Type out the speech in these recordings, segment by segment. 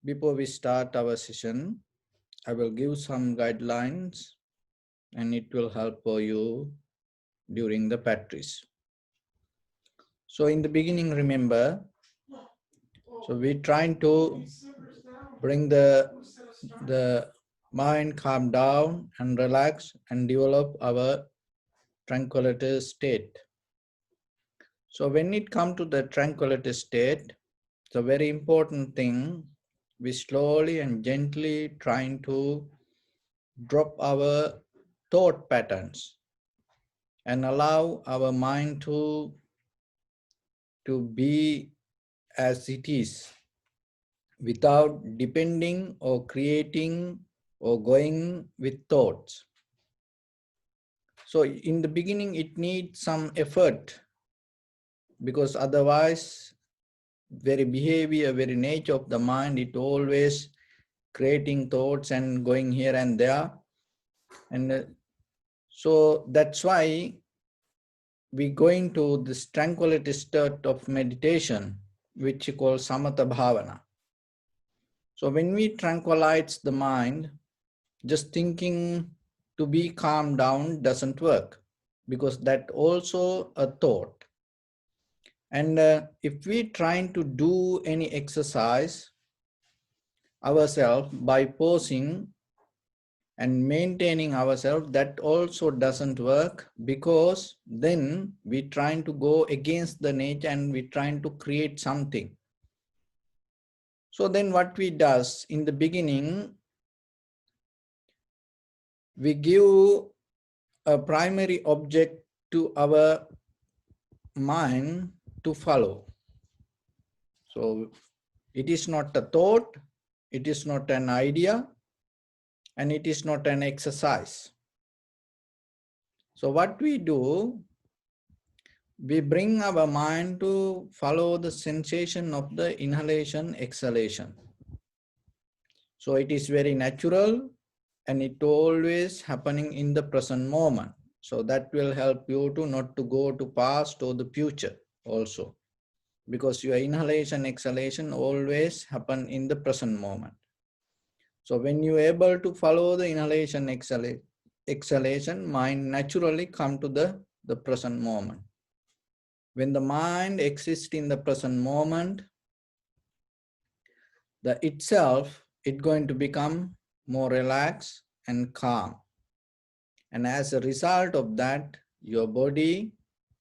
Before we start our session, I will give some guidelines and it will help for you during the practice. So in the beginning, remember, so we're trying to bring the mind calm down and relax and develop our tranquility state. So when it comes to the tranquility state, the very important thing, we slowly and gently trying to drop our thought patterns and allow our mind to be as it is without depending or creating or going with thoughts. So in the beginning, it needs some effort because otherwise very behavior, very nature of the mind, it always creating thoughts and going here and there. And so that's why we go into this tranquility state of meditation, which we call samatha bhavana. So when we tranquilize the mind, just thinking to be calm down doesn't work because that also a thought. And if we trying to do any exercise ourselves by pausing and maintaining ourselves, that also doesn't work because then we trying to go against the nature and we trying to create something. So then what we does in the beginning, we give a primary object to our mind to follow. So it is not a thought, it is not an idea, and it is not an exercise. So what we do, we bring our mind to follow the sensation of the inhalation, exhalation. So it is very natural and it always happening in the present moment. So that will help you to not to go to past or the future also, because your inhalation, exhalation always happen in the present moment. So when you are able to follow the inhalation, exhalation, mind naturally come to the present moment. When the mind exists in the present moment, the itself, it's going to become more relaxed and calm. And as a result of that, your body,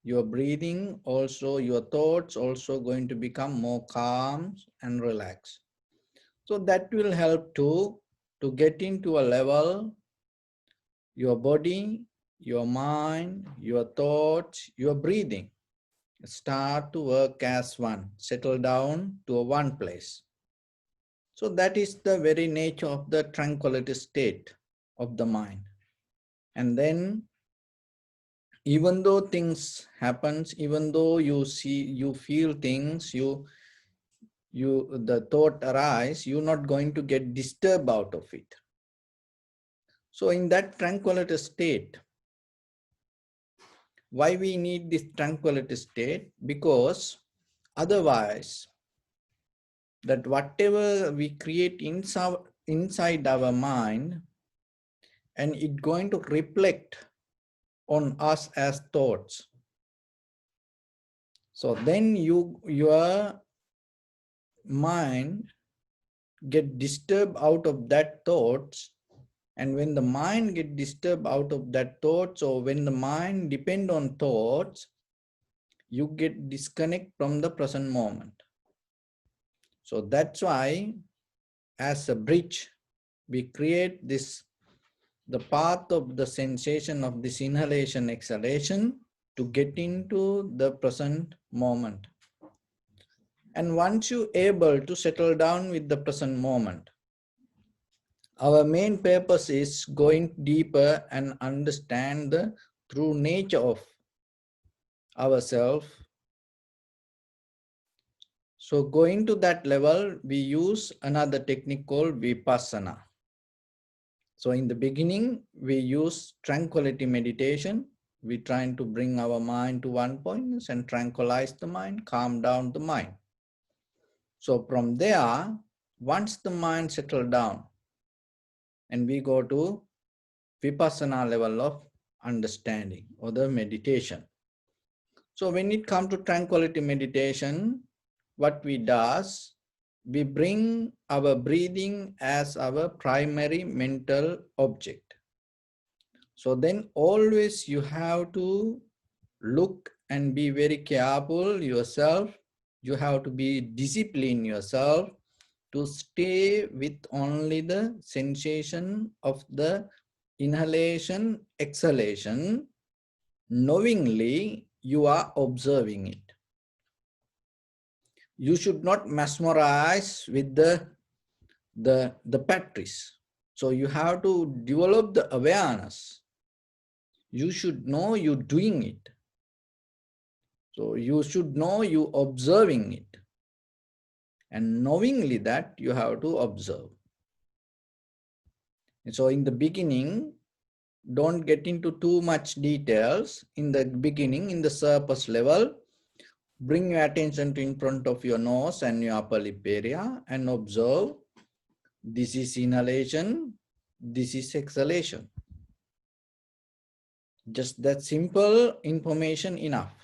your breathing, also your thoughts also going to become more calm and relaxed. So that will help to get into a level, your body, your mind, your thoughts, your breathing start to work as one, settle down to a one place. So that is the very nature of the tranquility state of the mind. And then even though things happens, even though you see, you feel things, the thought arise, you're not going to get disturbed out of it. So in that tranquility state, why we need this tranquility state? Because otherwise, that whatever we create inside our mind, and it's going to reflect on us as thoughts. So then your mind get disturbed out of that thoughts, and when the mind get disturbed out of that thoughts, or when the mind depend on thoughts, you get disconnect from the present moment. So that's why as a bridge, we create this, the path of the sensation of this inhalation, exhalation to get into the present moment. And once you're able to settle down with the present moment, our main purpose is going deeper and understand the true nature of ourselves. So going to that level, we use another technique called vipassana. So in the beginning, we use tranquility meditation. We trying to bring our mind to one point and tranquilize the mind, calm down the mind. So from there, once the mind settles down and we go to vipassana level of understanding or the meditation. So when it comes to tranquility meditation, what we does, we bring our breathing as our primary mental object. So then always you have to look and be very careful yourself. You have to be disciplined yourself to stay with only the sensation of the inhalation, exhalation. Knowingly, you are observing it. You should not mesmerize with the practice. So you have to develop the awareness. You should know you're doing it. So you should know you observing it. And knowingly that you have to observe. And so in the beginning, don't get into too much details. In the beginning, in the surface level, bring your attention to in front of your nose and your upper lip area and observe. This is inhalation, this is exhalation. Just that simple information enough.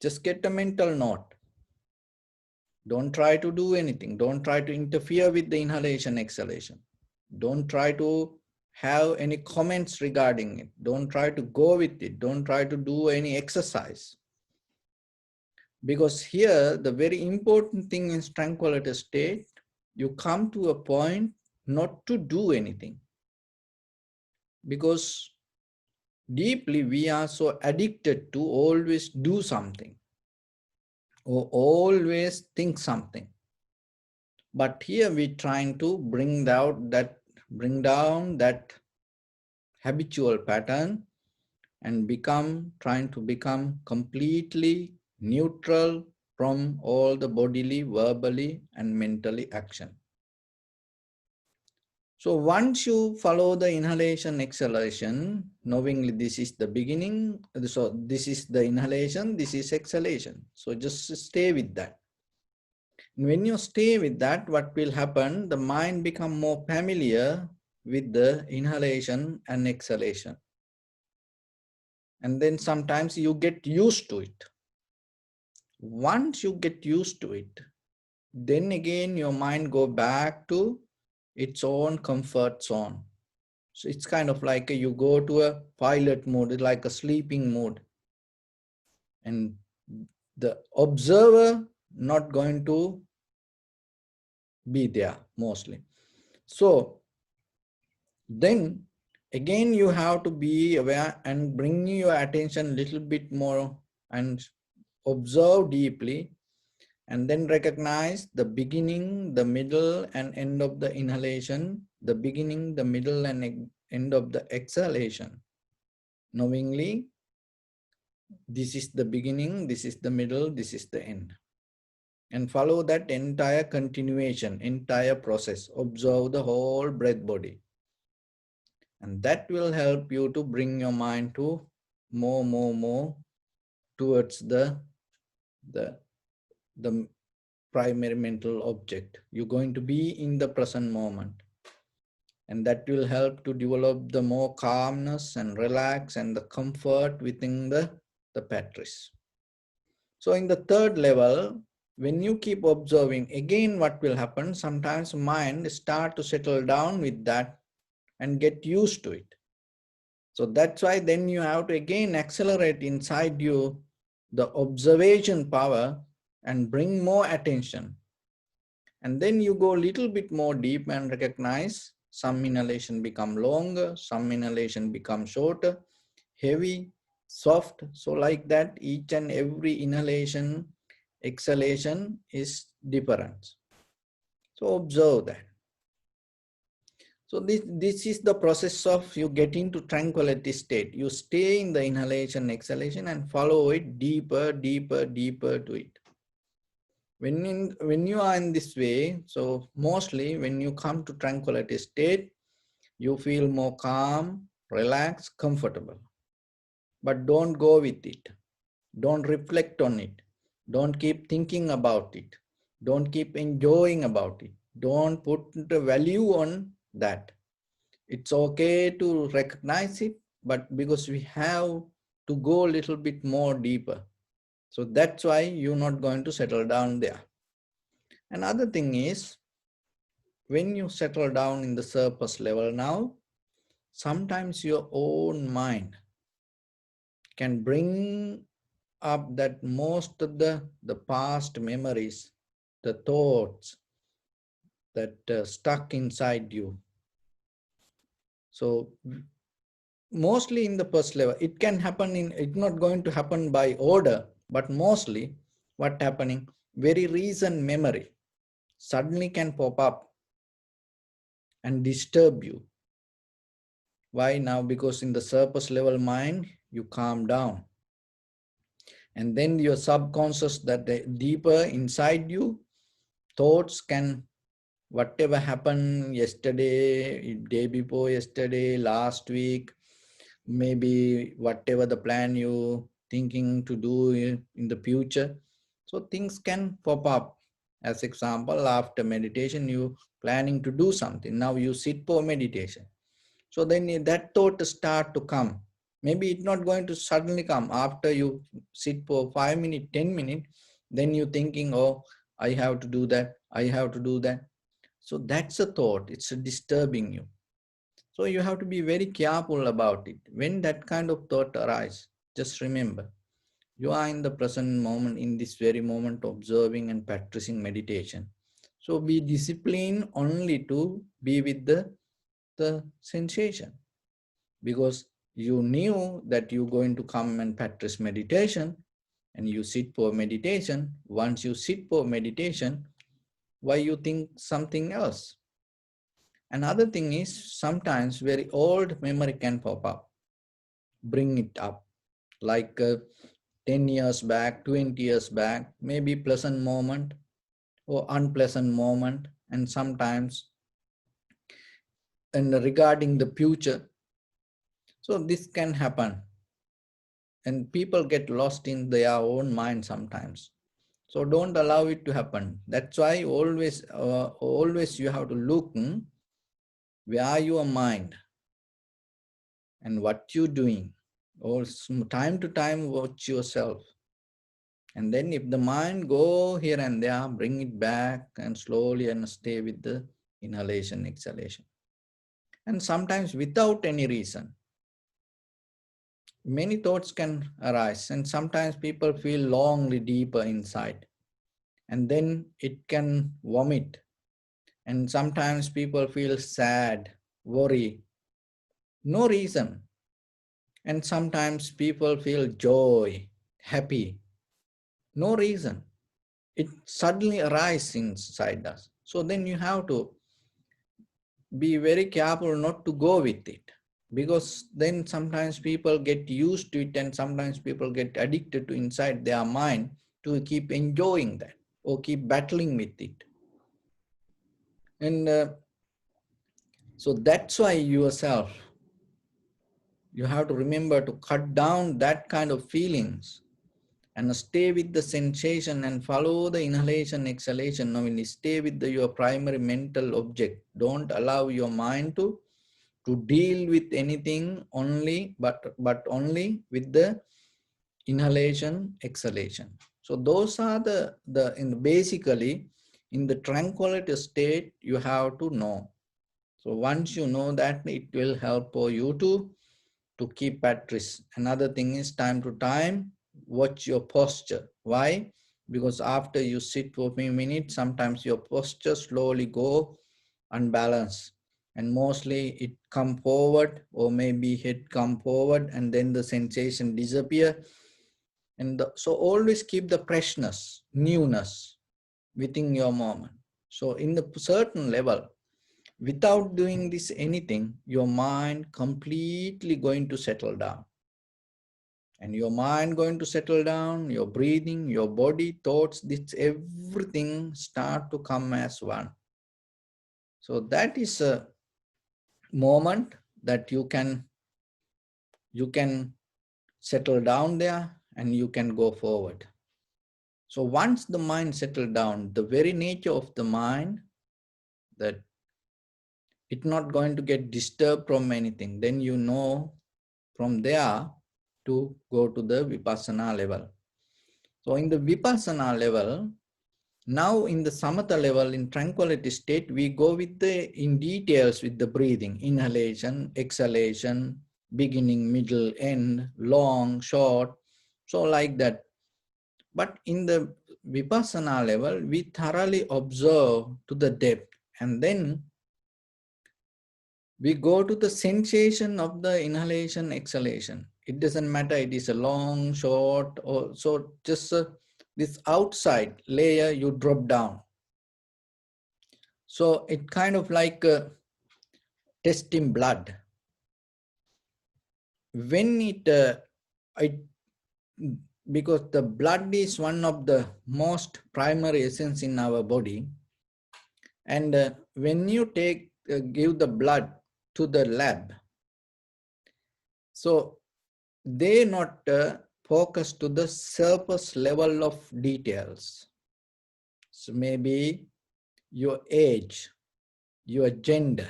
Just get a mental note. Don't try to do anything. Don't try to interfere with the inhalation, exhalation. Don't try to have any comments regarding it. Don't try to go with it. Don't try to do any exercise. Because here, the very important thing is tranquility state. You come to a point not to do anything. Because deeply we are so addicted to always do something or always think something. But here we're trying to bring down that habitual pattern and trying to become completely neutral from all the bodily, verbally, and mentally action. So once you follow the inhalation, exhalation, knowingly this is the beginning, so this is the inhalation, this is exhalation. So just stay with that. When you stay with that, what will happen? The mind become more familiar with the inhalation and exhalation. And then sometimes you get used to it. Once you get used to it, then again your mind go back to its own comfort zone. So it's kind of like you go to a pilot mode, like a sleeping mode. And the observer not going to be there mostly. So then again you have to be aware and bring your attention a little bit more and observe deeply, and then recognize the beginning, the middle and end of the inhalation, the beginning, the middle and end of the exhalation. Knowingly, this is the beginning, this is the middle, this is the end. And follow that entire continuation, entire process. Observe the whole breath body. And that will help you to bring your mind to more towards the primary mental object. You're going to be in the present moment. And that will help to develop the more calmness and relax and the comfort within the practice. So in the third level, when you keep observing, again what will happen? Sometimes mind start to settle down with that and get used to it. So that's why then you have to again accelerate inside you the observation power and bring more attention. And then you go a little bit more deep and recognize some inhalation become longer, some inhalation become shorter, heavy, soft. So like that, each and every inhalation, exhalation is different. So observe that. So this is the process of you getting to tranquility state. You stay in the inhalation, exhalation and follow it deeper to it. When you are in this way, so mostly when you come to tranquility state, you feel more calm, relaxed, comfortable. But don't go with it. Don't reflect on it. Don't keep thinking about it. Don't keep enjoying about it. Don't put the value on that. It's okay to recognize it, but because we have to go a little bit more deeper. So that's why you're not going to settle down there. Another thing is, when you settle down in the surface level now, sometimes your own mind can bring up that most of the past memories, the thoughts that stuck inside you. So mostly in the first level, it can happen in, it's not going to happen by order, but mostly what happening, very recent memory suddenly can pop up and disturb you. Why now? Because in the surface level mind, you calm down. And then your subconscious, that deeper inside you, thoughts can, whatever happened yesterday, day before yesterday, last week, maybe whatever the plan you thinking to do in the future. So things can pop up. As example, after meditation, you planning to do something. Now you sit for meditation. So then that thought start to come. Maybe it's not going to suddenly come after you sit for 5 minutes, 10 minutes. Then you thinking, oh, I have to do that. I have to do that. So that's a thought. It's disturbing you. So you have to be very careful about it. When that kind of thought arises, just remember, you are in the present moment, in this very moment, observing and practicing meditation. So be disciplined only to be with the sensation, because you knew that you're going to come and practice meditation and you sit for meditation. Once you sit for meditation, why you think something else? Another thing is, sometimes very old memory can pop up, bring it up, like 10 years back, 20 years back, maybe pleasant moment or unpleasant moment, and sometimes and regarding the future. So this can happen, and people get lost in their own mind sometimes. So don't allow it to happen. That's why always you have to look where your mind and what you're doing. Or time to time watch yourself. And then if the mind go here and there, bring it back and slowly and stay with the inhalation, exhalation. And sometimes without any reason, many thoughts can arise, and sometimes people feel longly deeper inside, and then it can vomit. And sometimes people feel sad, worry, no reason. And sometimes people feel joy, happy, no reason. It suddenly arises inside us. So then you have to be very careful not to go with it, because then sometimes people get used to it, and sometimes people get addicted to inside their mind to keep enjoying that or keep battling with it. And so that's why yourself, you have to remember to cut down that kind of feelings and stay with the sensation and follow the inhalation, exhalation. Now, when you stay with your primary mental object, don't allow your mind to deal with anything only, but only with the inhalation, exhalation. So those are basically in the tranquility state you have to know. So once you know that, it will help for you to keep at rest. Another thing is, time to time, watch your posture. Why? Because after you sit for a few minutes, sometimes your posture slowly go unbalanced, and mostly it come forward, or maybe head come forward, and then the sensation disappear. And so always keep the freshness, newness within your moment. So in the certain level, without doing this anything, your mind completely going to settle down. And your mind going to settle down, your breathing, your body, thoughts, this everything start to come as one. So that is a moment that you can settle down there and you can go forward. So once the mind settled down, the very nature of the mind that it's not going to get disturbed from anything. Then you know from there to go to the Vipassana level. So in the Vipassana level, now in the Samatha level, in tranquility state, we go with in details with the breathing, inhalation, exhalation, beginning, middle, end, long, short, so like that. But in the Vipassana level, we thoroughly observe to the depth, and then we go to the sensation of the inhalation, exhalation. It doesn't matter, it is a long, short, or so just this outside layer you drop down. So it kind of like testing blood. When because the blood is one of the most primary essence in our body, and when you give the blood to the lab, so they not focus to the surface level of details. So maybe your age, your gender,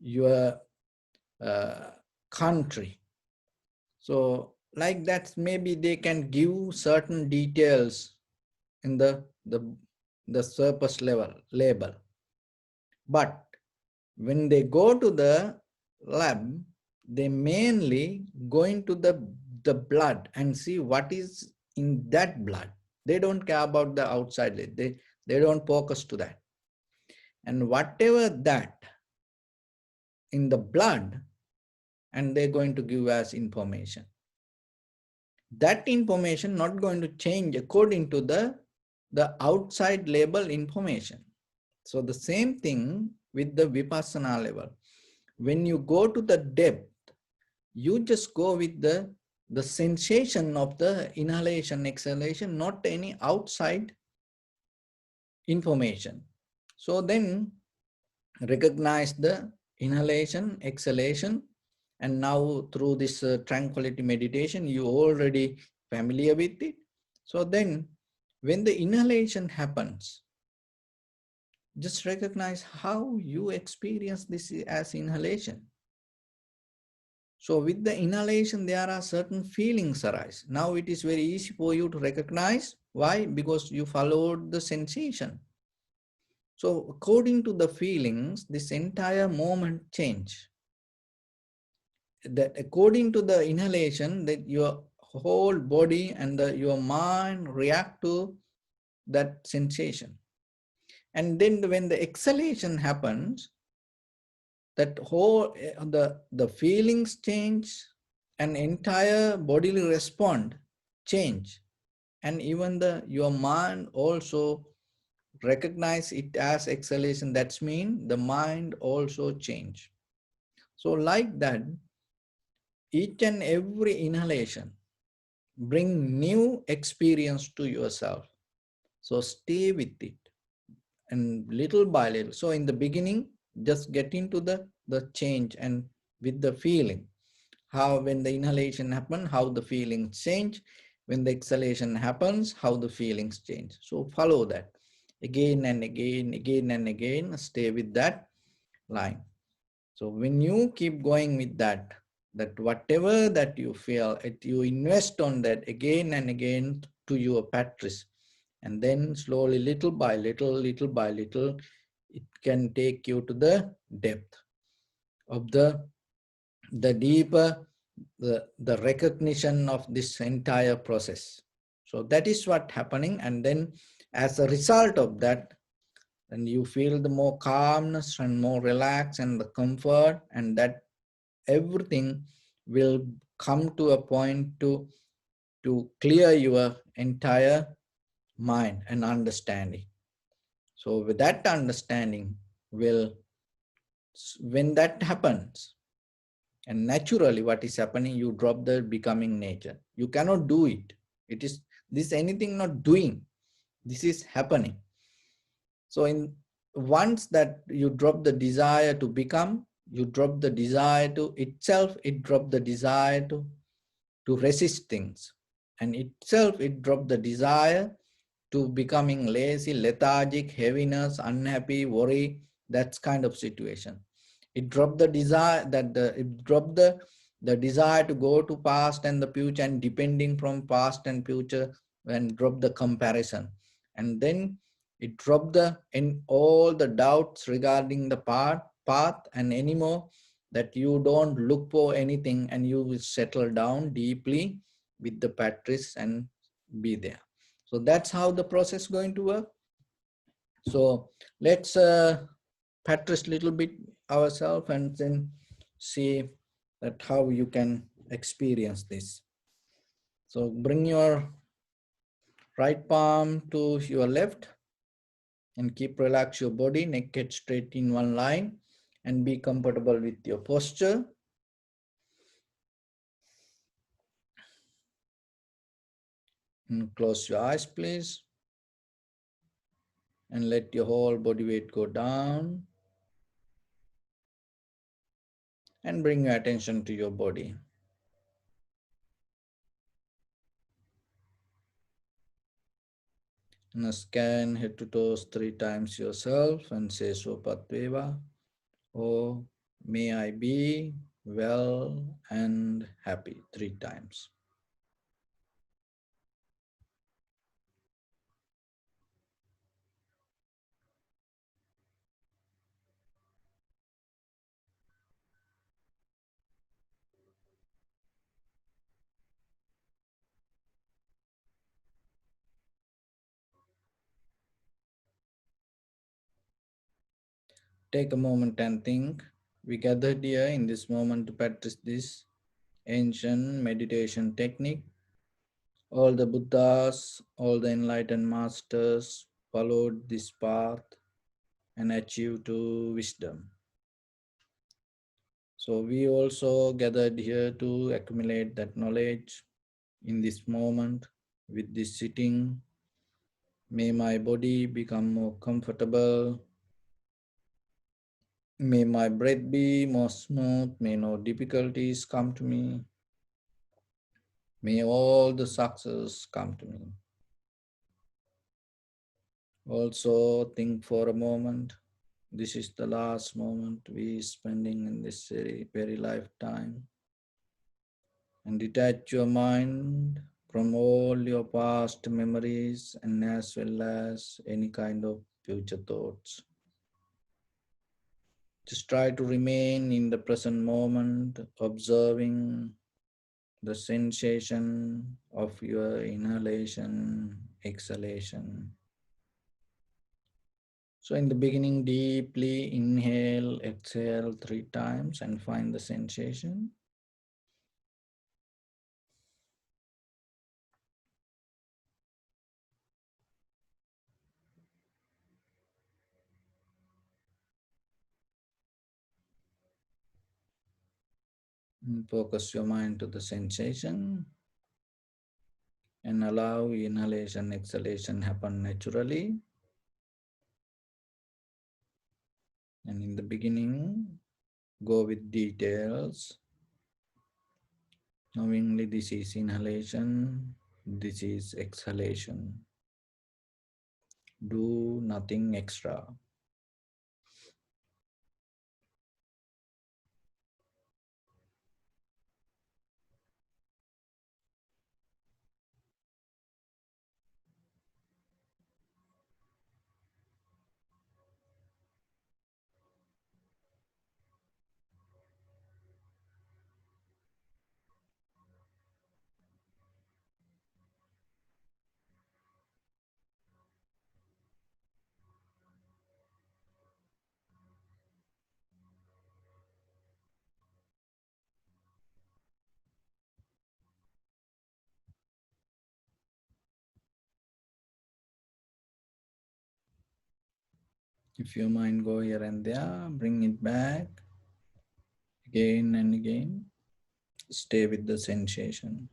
your country. So like that, maybe they can give certain details in the surface level label. But when they go to the lab, they mainly go into the blood and see what is in that blood. They don't care about the outside. They don't focus to that. And whatever that in the blood, and they're going to give us information. That information not going to change according to the outside label information. So the same thing with the Vipassana level. When you go to the depth, you just go with the sensation of the inhalation, exhalation, not any outside information. So then recognize the inhalation, exhalation, and now through this tranquility meditation, you already familiar with it. So then when the inhalation happens, just recognize how you experience this as inhalation. So with the inhalation, there are certain feelings arise. Now it is very easy for you to recognize. Why? Because you followed the sensation. So according to the feelings, this entire moment change. That according to the inhalation, that your whole body and your mind react to that sensation. And then when the exhalation happens, that whole the feelings change and entire bodily respond change, and even your mind also recognize it as exhalation. That's mean the mind also change. So like that, each and every inhalation bring new experience to yourself. So stay with it, and little by little. So in the beginning, just get into the change and with the feeling. How when the inhalation happens, how the feelings change. When the exhalation happens, how the feelings change. So follow that again and again, again and again. Stay with that line. So when you keep going with that whatever that you feel, you invest on that again and again to your practice. And then slowly, little by little, it can take you to the depth of the deeper, the recognition of this entire process. So that is what happening. And then as a result of that, then you feel the more calmness and more relaxed and the comfort, and that everything will come to a point to clear your entire mind and understanding. So with that understanding when that happens, and naturally what is happening, you drop the becoming nature. You cannot do it. It is this anything not doing. This is happening. So once that you drop the desire to become, you drop the desire to itself, it drop the desire to resist things. And itself, it drop the desire to becoming lazy, lethargic, heaviness, unhappy, worry, that's kind of situation. It dropped the desire it dropped the desire to go to past and the future and depending from past and future, and drop the comparison. And then it dropped the in all the doubts regarding the path, and anymore that you don't look for anything, and you will settle down deeply with the practice and be there. So that's how the process is going to work. So let's practice little bit ourselves and then see that how you can experience this. So bring your right palm to your left and keep relax your body, neck head straight in one line, and be comfortable with your posture. And close your eyes, please. And let your whole body weight go down. And bring your attention to your body. And scan head to toes 3 times yourself and say Sopatveva. Oh, may I be well and happy 3 times. Take a moment and think. We gathered here in this moment to practice this ancient meditation technique. All the Buddhas, all the enlightened masters followed this path and achieved to wisdom. So we also gathered here to accumulate that knowledge in this moment with this sitting. May my body become more comfortable. May my breath be more smooth. May no difficulties come to me. May all the success come to me. Also think for a moment. This is the last moment we spending in this very lifetime. And detach your mind from all your past memories and as well as any kind of future thoughts. Just try to remain in the present moment, observing the sensation of your inhalation, exhalation. So in the beginning, deeply inhale, exhale 3 times and find the sensation. And focus your mind to the sensation and allow inhalation, exhalation happen naturally. And in the beginning, go with details, knowingly this is inhalation, this is exhalation. Do nothing extra. If your mind go here and there, bring it back again and again. Stay with the sensation.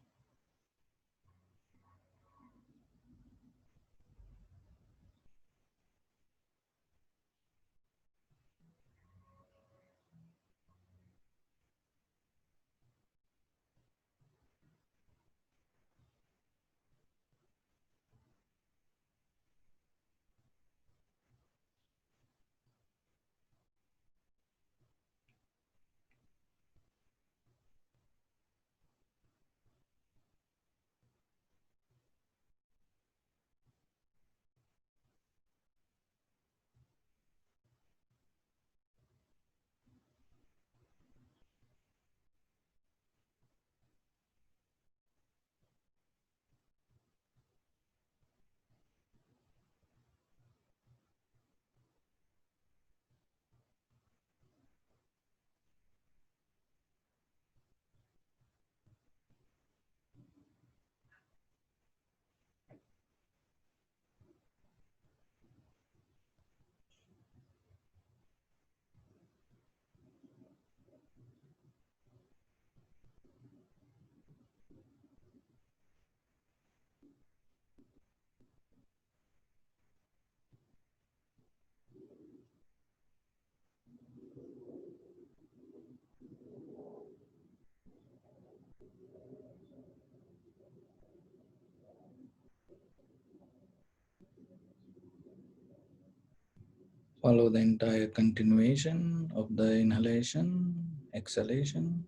Follow the entire continuation of the inhalation, exhalation.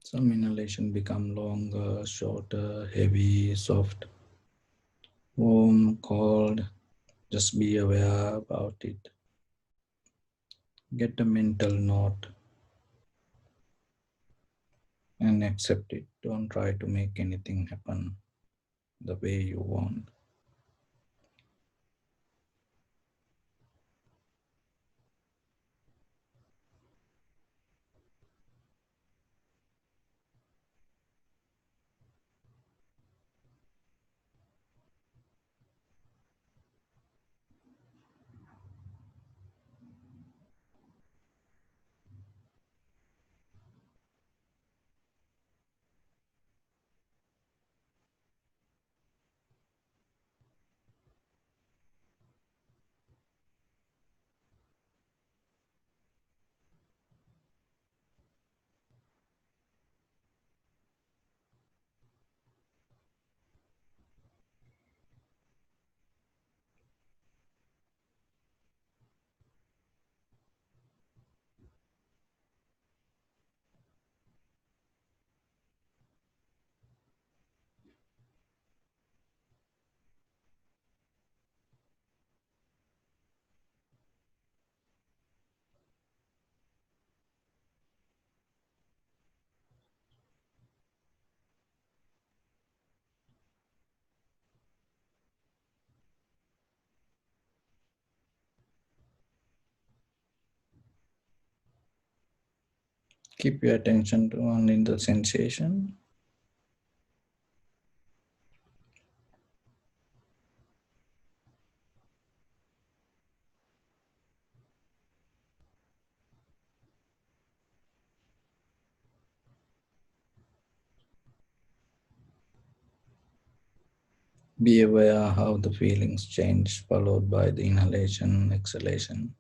Some inhalation become longer, shorter, heavy, soft, warm, cold. Just be aware about it. Get a mental note and accept it. Don't try to make anything happen the way you want. Keep your attention to only the sensation. Be aware how the feelings change, followed by the inhalation, exhalation.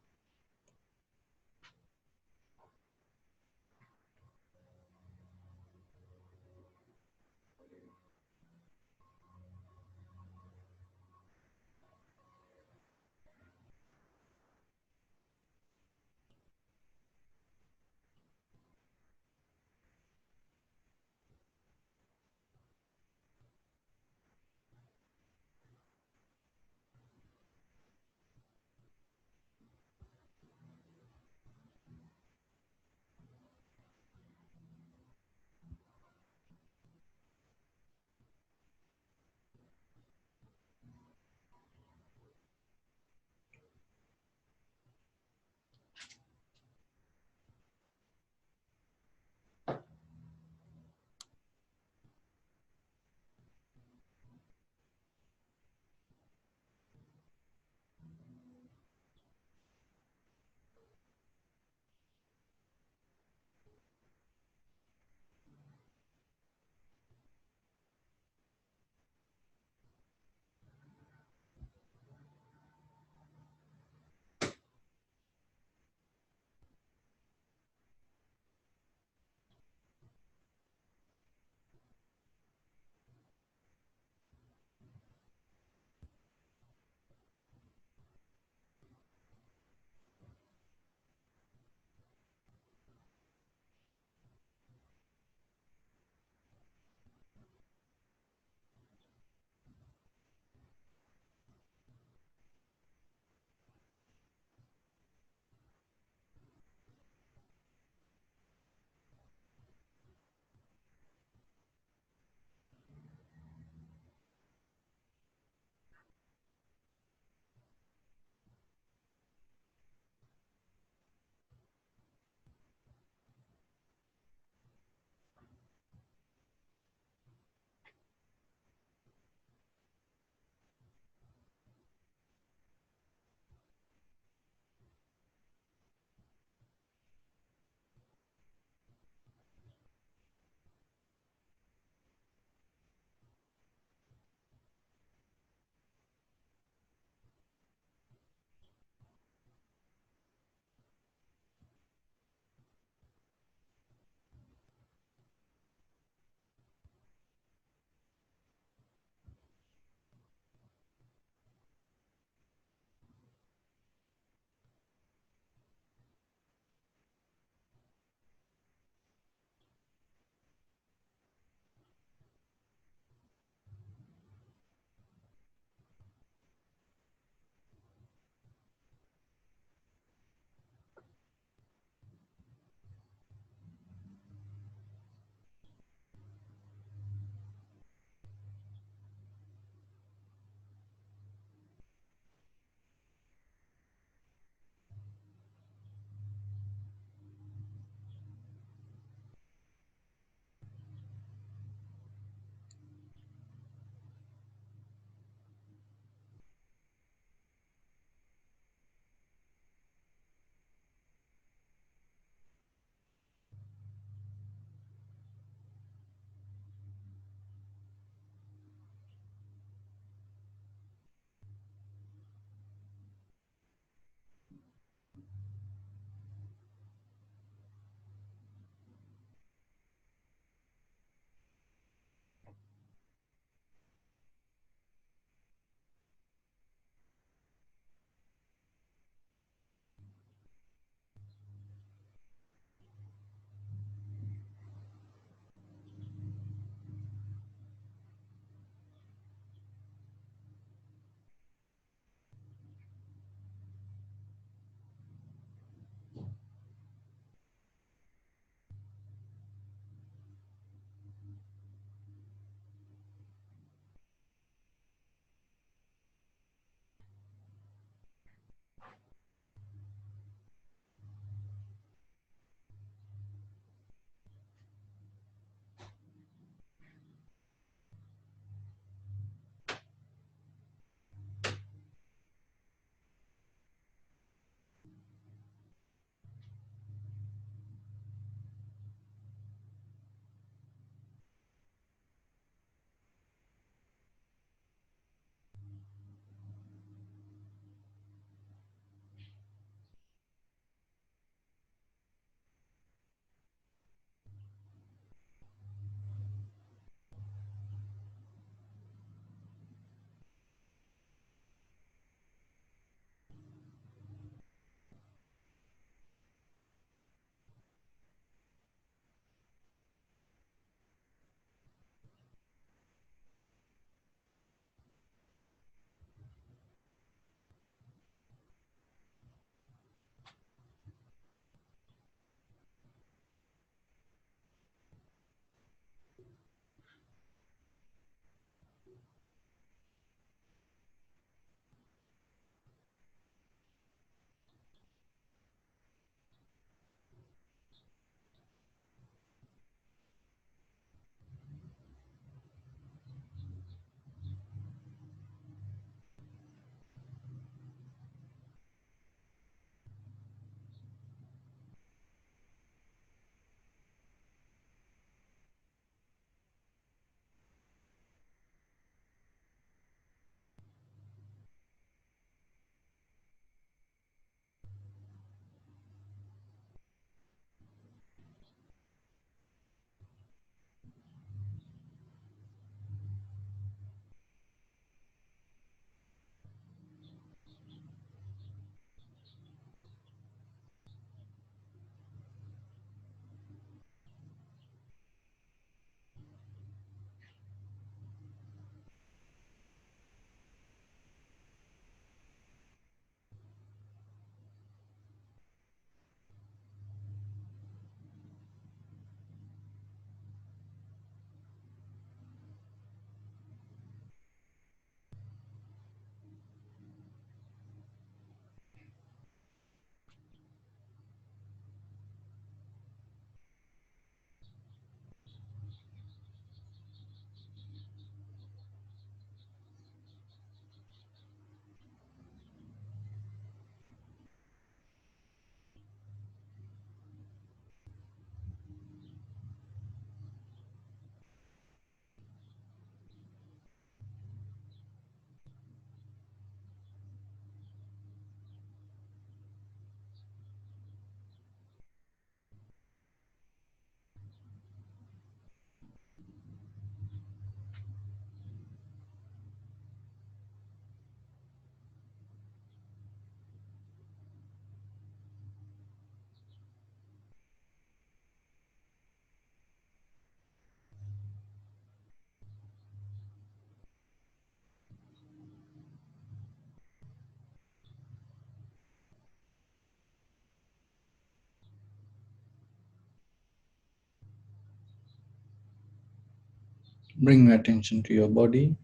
Bring attention to your body.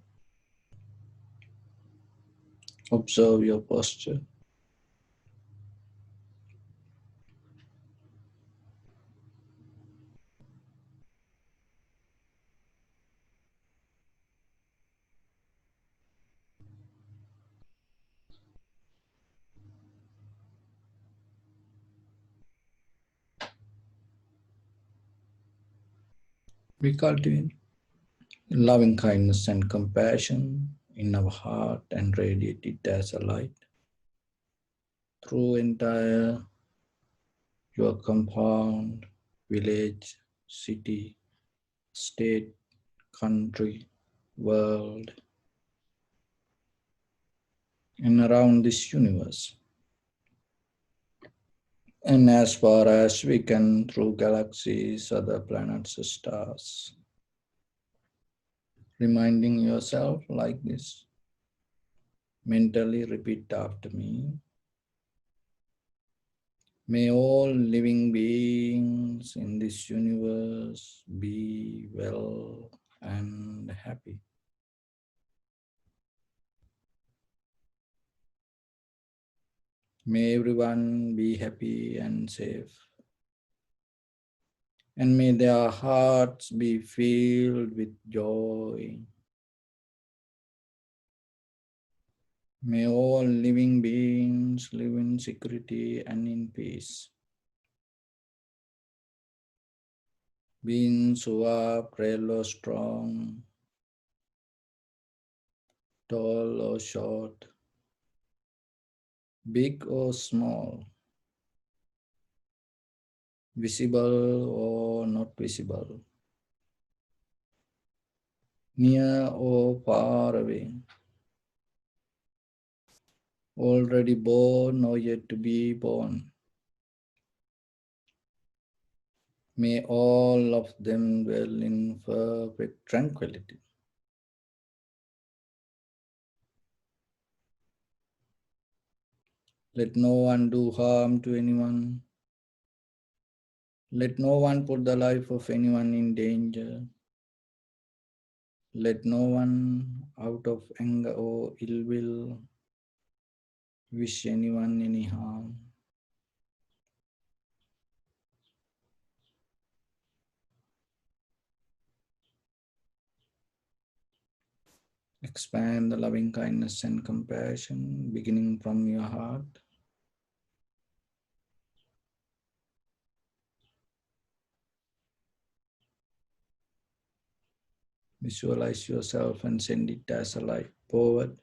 Observe your posture. We cultivate loving kindness and compassion in our heart and radiate it as a light through entire your compound, village, city, state, country, world, and around this universe. And as far as we can, through galaxies, other planets, stars, reminding yourself like this. Mentally repeat after me. May all living beings in this universe be well and happy. May everyone be happy and safe. And may their hearts be filled with joy. May all living beings live in security and in peace. Beings who are frail or strong, tall or short, big or small, visible or not visible, near or far away, already born or yet to be born. May all of them dwell in perfect tranquility. Let no one do harm to anyone. Let no one put the life of anyone in danger. Let no one, out of anger or ill will, wish anyone any harm. Expand the loving kindness and compassion beginning from your heart. Visualize yourself and send it as a light forward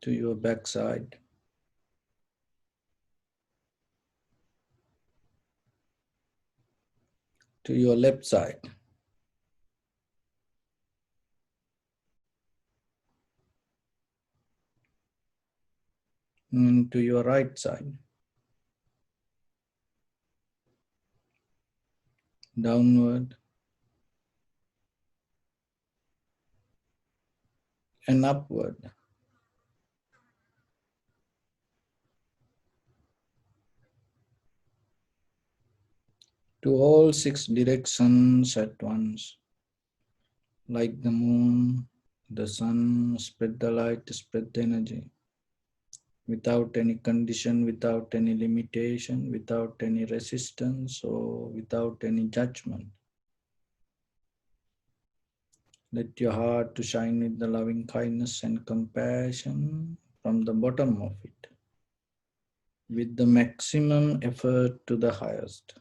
to your backside, to your left side, and to your right side, downward and upward, to all six directions at once. Like the moon, the sun, spread the light, spread the energy. Without any condition, without any limitation, without any resistance, or without any judgment. Let your heart to shine with the loving kindness and compassion from the bottom of it, with the maximum effort to the highest.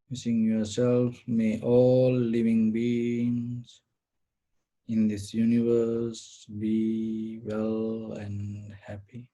Wishing yourself, may all living beings in this universe be well and happy.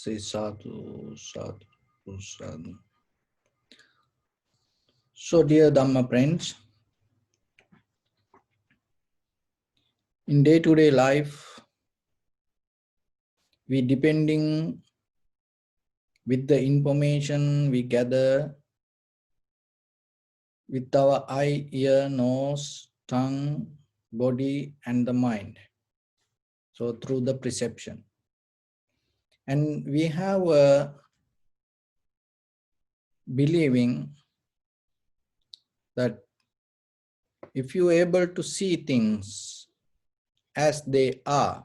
Say sadhu, sadhu, sadhu. So dear Dhamma friends, in day-to-day life, we depending with the information we gather with our eye, ear, nose, tongue, body, and the mind. So through the perception. And we have a believing that if you are able to see things as they are,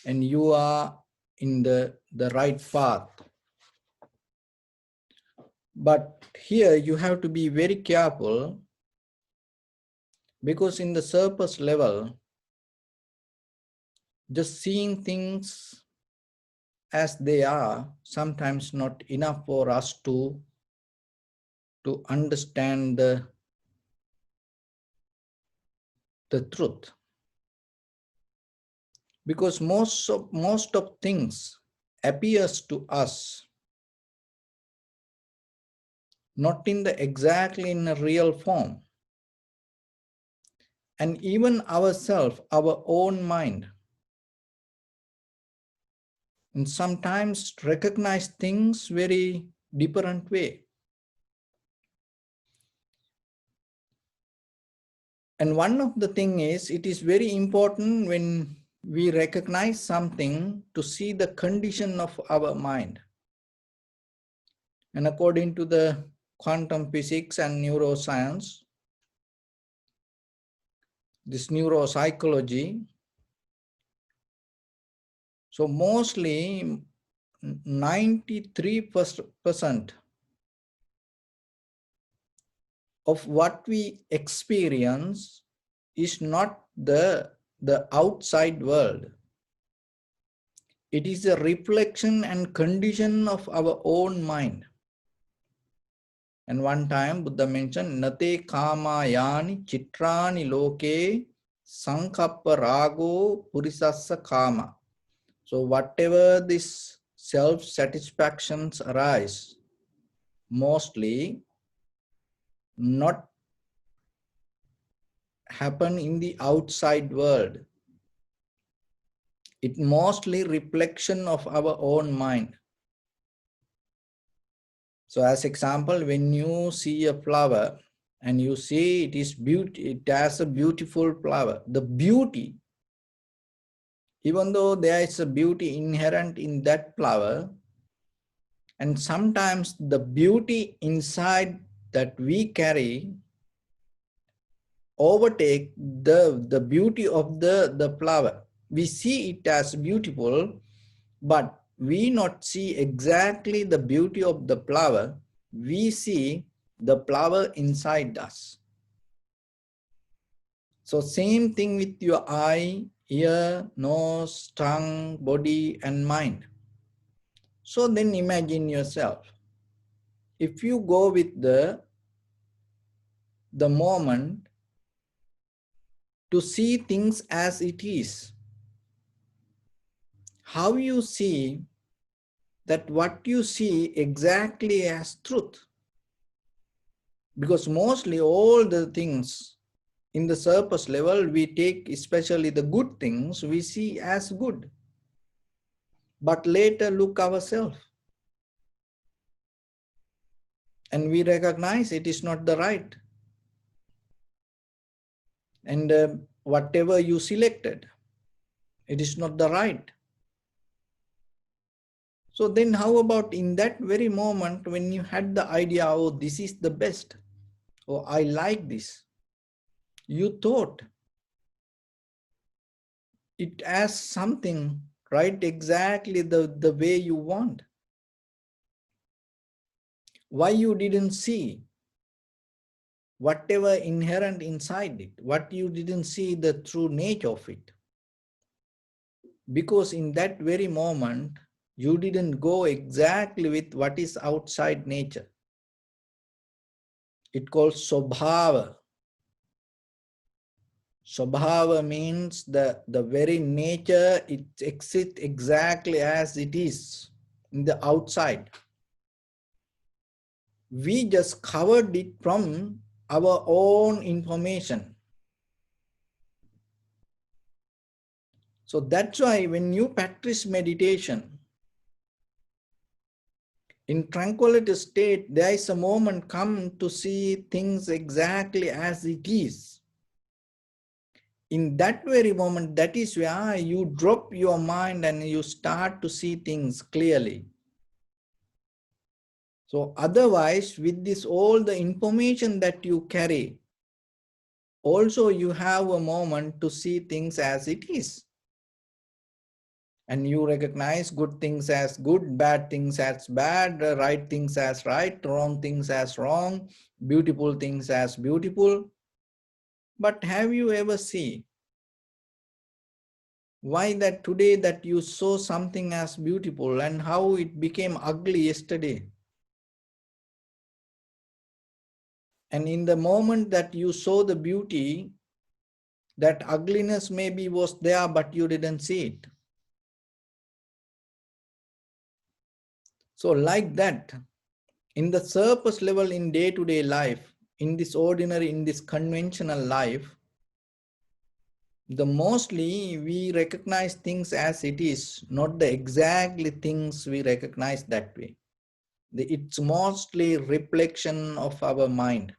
and you are in the right path. But here you have to be very careful, because in the surface level, just seeing things as they are sometimes not enough for us to understand the truth. Because most of things appears to us not in the exactly in a real form. And even ourselves, our own mind, and sometimes recognize things very different way. And one of the thing is, it is very important when we recognize something to see the condition of our mind. And according to the quantum physics and neuroscience, this neuropsychology, so mostly 93% of what we experience is not the outside world. It is a reflection and condition of our own mind. And one time Buddha mentioned, Nate kama yani chitrani loke sankappa rago purisassa kama. So whatever this self-satisfactions arise, mostly not happen in the outside world. It mostly reflection of our own mind. So as example, when you see a flower and you see it is beauty, it has a beautiful flower. The beauty, even though there is a beauty inherent in that flower, and sometimes the beauty inside that we carry overtake the beauty of the flower. We see it as beautiful, but we not see exactly the beauty of the flower. We see the flower inside us. So same thing with your eye, ear, nose, tongue, body, and mind. So then imagine yourself. If you go with the moment to see things as it is, how you see that what you see exactly as truth? Because mostly all the things in the surface level, we take especially the good things, we see as good. But later look ourselves and we recognize it is not the right. And whatever you selected, it is not the right. So then how about in that very moment when you had the idea, oh, this is the best, oh, I like this. You thought it as something, right? Exactly the way you want. Why you didn't see whatever inherent inside it? What you didn't see the true nature of it? Because in that very moment, you didn't go exactly with what is outside nature. It calls Sobhava. Swabhava means the very nature, it exists exactly as it is in the outside. We just covered it from our own information. So that's why when you practice meditation, in tranquility state, there is a moment come to see things exactly as it is. In that very moment, that is where you drop your mind and you start to see things clearly. So otherwise, with this all the information that you carry, also you have a moment to see things as it is. And you recognize good things as good, bad things as bad, right things as right, wrong things as wrong, beautiful things as beautiful. But have you ever seen why that today that you saw something as beautiful and how it became ugly yesterday? And in the moment that you saw the beauty, that ugliness maybe was there, but you didn't see it. So like that, in the surface level in day-to-day life, in this ordinary, in this conventional life, the mostly we recognize things as it is, not the exactly things we recognize that way. It's mostly reflection of our mind.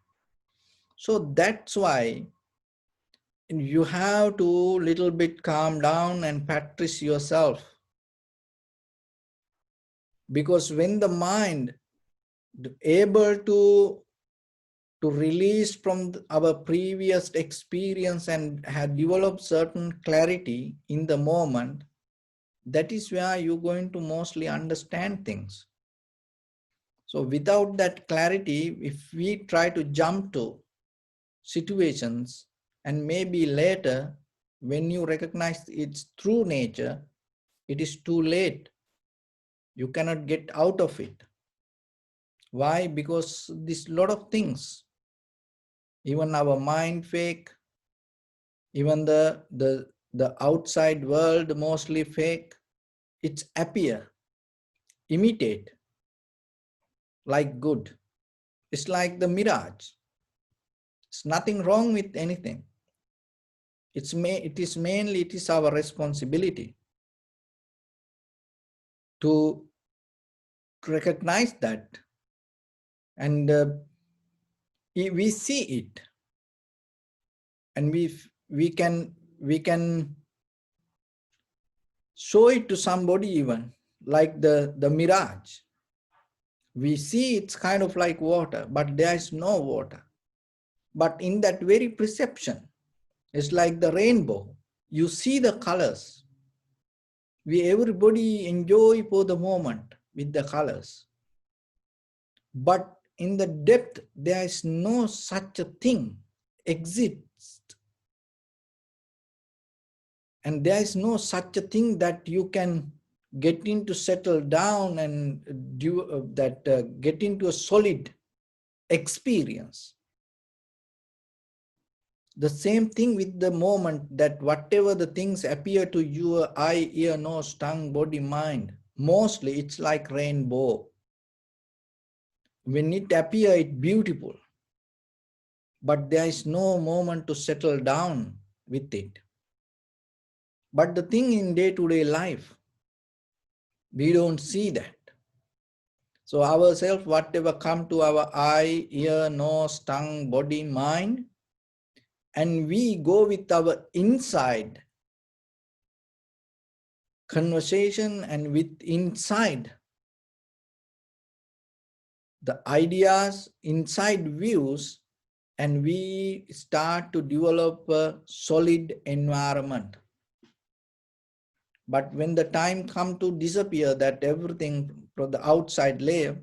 So that's why you have to little bit calm down and practice yourself. Because when the mind able to release from our previous experience and have developed certain clarity in the moment, that is where you're going to mostly understand things. So without that clarity, if we try to jump to situations and maybe later, when you recognize its true nature, it is too late. You cannot get out of it. Why? Because this lot of things, even our mind fake, even the outside world mostly fake, it's appear, imitate, like good. It's like the mirage. It's nothing wrong with anything. It is our responsibility to recognize that, and we see it, and we can show it to somebody, even like the mirage. We see it's kind of like water, but there is no water. But in that very perception, it's like the rainbow. You see the colors. Everybody enjoy for the moment with the colors. But in the depth, there is no such a thing exists. And there is no such a thing that you can get into, settle down and get into a solid experience. The same thing with the moment, that whatever the things appear to your eye, ear, nose, tongue, body, mind, mostly it's like rainbow. When it appears, it's beautiful. But there is no moment to settle down with it. But the thing in day-to-day life, we don't see that. So ourselves, whatever come to our eye, ear, nose, tongue, body, mind, and we go with our inside conversation and with inside the ideas, inside views, and we start to develop a solid environment. But when the time comes to disappear, that everything from the outside layer,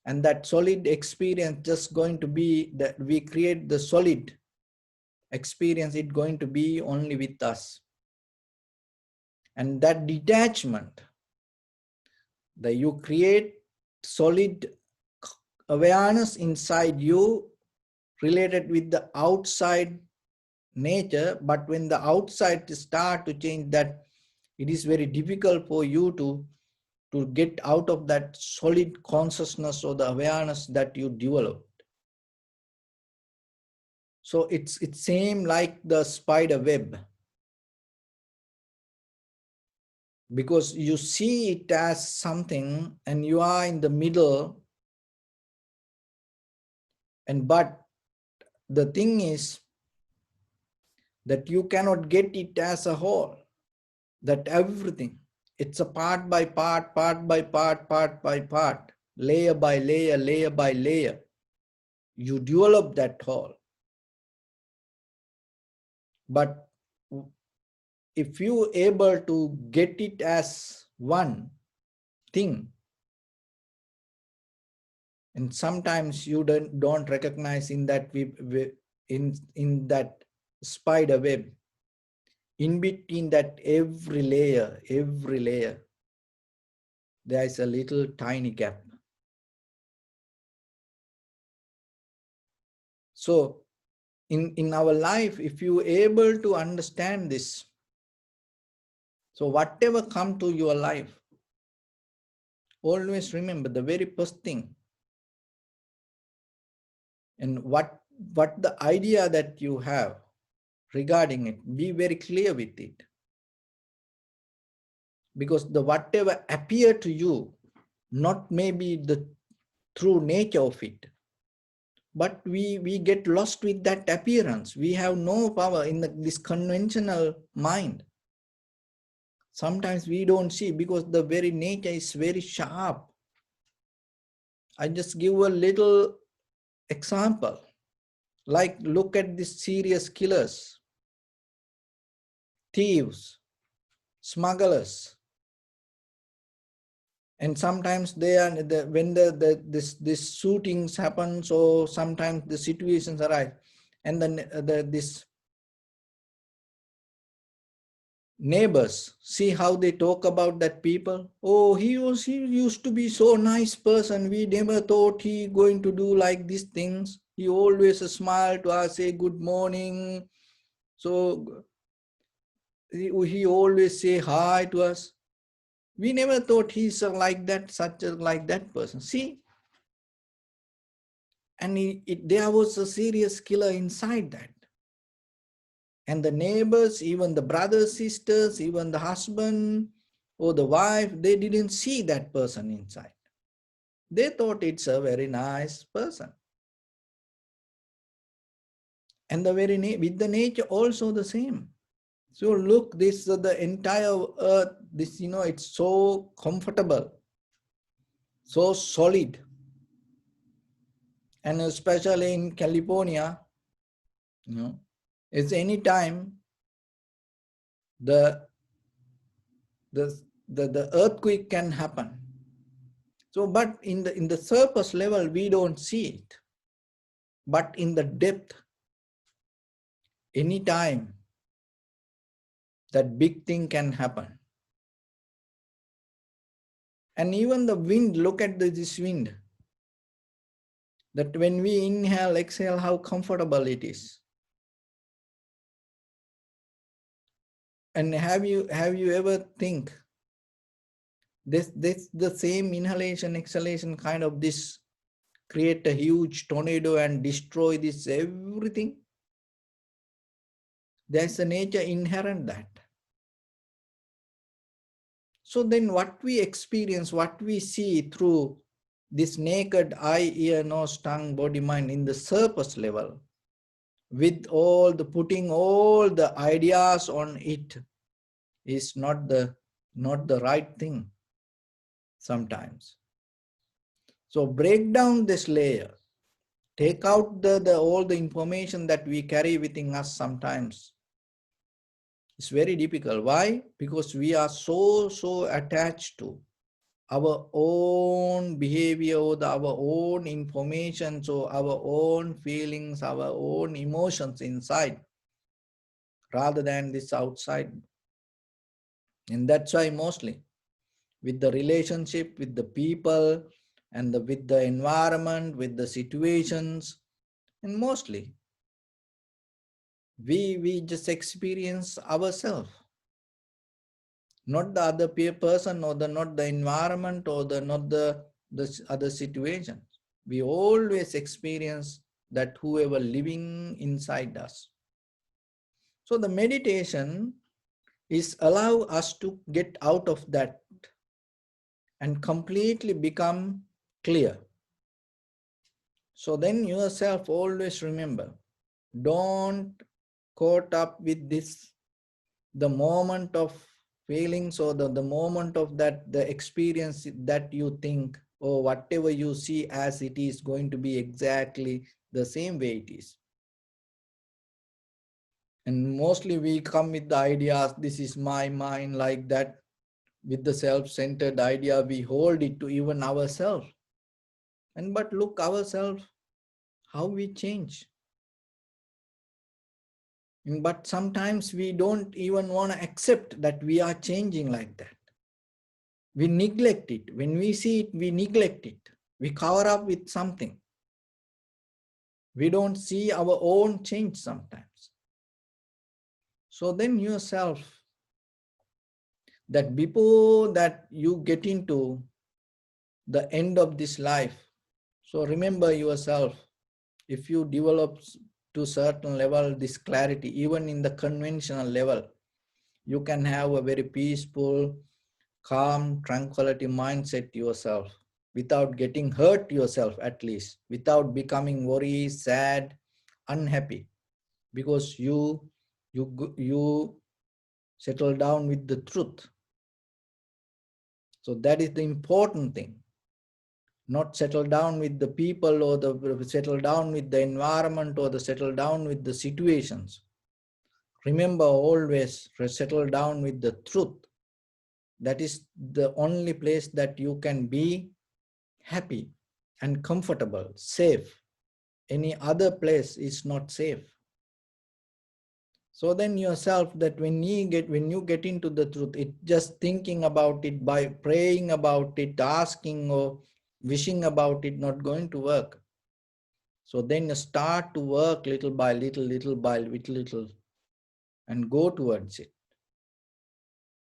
and that solid experience just going to be that we create the solid experience, it's going to be only with us. And that detachment, that you create solid awareness inside you related with the outside nature, but when the outside start to change, that it is very difficult for you to get out of that solid consciousness or the awareness that you develop. So it's same like the spider web, because you see it as something and you are in the middle, and but the thing is that you cannot get it as a whole, that everything, it's a part by part, part by part, part by part, layer by layer, layer by layer, you develop that whole. But if you able to get it as one thing, and sometimes you don't recognize in that in that spider web, in between that every layer, there is a little tiny gap. So in our life, if you able to understand this, so whatever come to your life, always remember the very first thing, and what the idea that you have regarding it, be very clear with it. Because the whatever appear to you, not maybe the true nature of it, but we get lost with that appearance. We have no power in this conventional mind. Sometimes we don't see because the very nature is very sharp. I just give a little example. Like look at these serious killers, thieves, smugglers. And sometimes they are when this shootings happen, so sometimes the situations arise, and then this neighbors see how they talk about that people. Oh, he used to be so nice person. We never thought he going to do like these things. He always smile to us, say good morning. So he always say hi to us. We never thought he's like that, such a like that person. See, and there was a serious killer inside that. And the neighbors, even the brothers, sisters, even the husband or the wife, they didn't see that person inside. They thought it's a very nice person. And the very with the nature also the same. So look, this the entire earth, this, it's so comfortable, so solid. And especially in California, it's any time the earthquake can happen. So, but in the surface level, we don't see it. But in the depth, anytime that big thing can happen. And even the wind, look at this wind. That when we inhale, exhale, how comfortable it is. And have you ever think this the same inhalation, exhalation kind of this create a huge tornado and destroy this everything? There's a nature inherent that. So then what we experience, what we see through this naked eye, ear, nose, tongue, body, mind in the surface level, with all the putting all the ideas on it, is not the right thing sometimes. So break down this layer, take out the all the information that we carry within us sometimes. It's very difficult. Why? Because we are so attached to our own behavior, our own information, so our own feelings, our own emotions inside, rather than this outside. And that's why mostly with the relationship, with the people, and with the environment, with the situations, and mostly We just experience ourselves, not the other person or not the environment or not the other situation. We always experience that whoever living inside us. So the meditation is allow us to get out of that and completely become clear. So then yourself always remember, don't caught up with this, the moment of feelings or the moment of that, the experience that you think or whatever you see as it is going to be exactly the same way it is. And mostly we come with the ideas, this is my mind, like that. With the self-centered idea, we hold it to even ourselves. And but look ourselves, how we change. But sometimes we don't even want to accept that we are changing like that. We neglect it. When we see it, we neglect it. We cover up with something. We don't see our own change sometimes. So then yourself, that before that you get into the end of this life, so remember yourself, if you develop to certain level this clarity, even in the conventional level, you can have a very peaceful, calm, tranquility mindset yourself without getting hurt yourself, at least, without becoming worried, sad, unhappy, because you settle down with the truth. So that is the important thing. Not settle down with the people or the settle down with the environment or the settle down with the situations. Remember always settle down with the truth. That is the only place that you can be happy and comfortable, safe. Any other place is not safe. So then yourself, that when you get into the truth, it just thinking about it, by praying about it, asking or wishing about it, not going to work. So then you start to work little by little, little by little, and go towards it.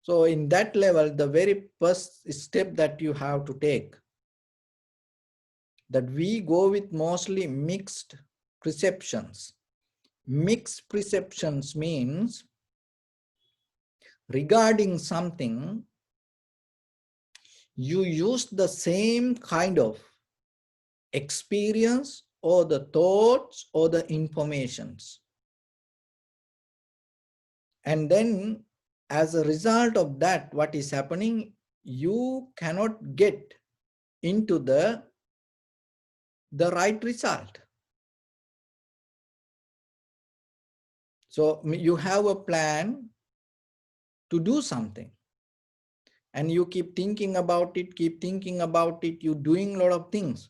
So in that level, the very first step that you have to take, that we go with mostly mixed perceptions. Mixed perceptions means regarding something, you use the same kind of experience or the thoughts or the informations. And then as a result of that, what is happening, you cannot get into the right result. So you have a plan to do something, and you keep thinking about it, you're doing a lot of things,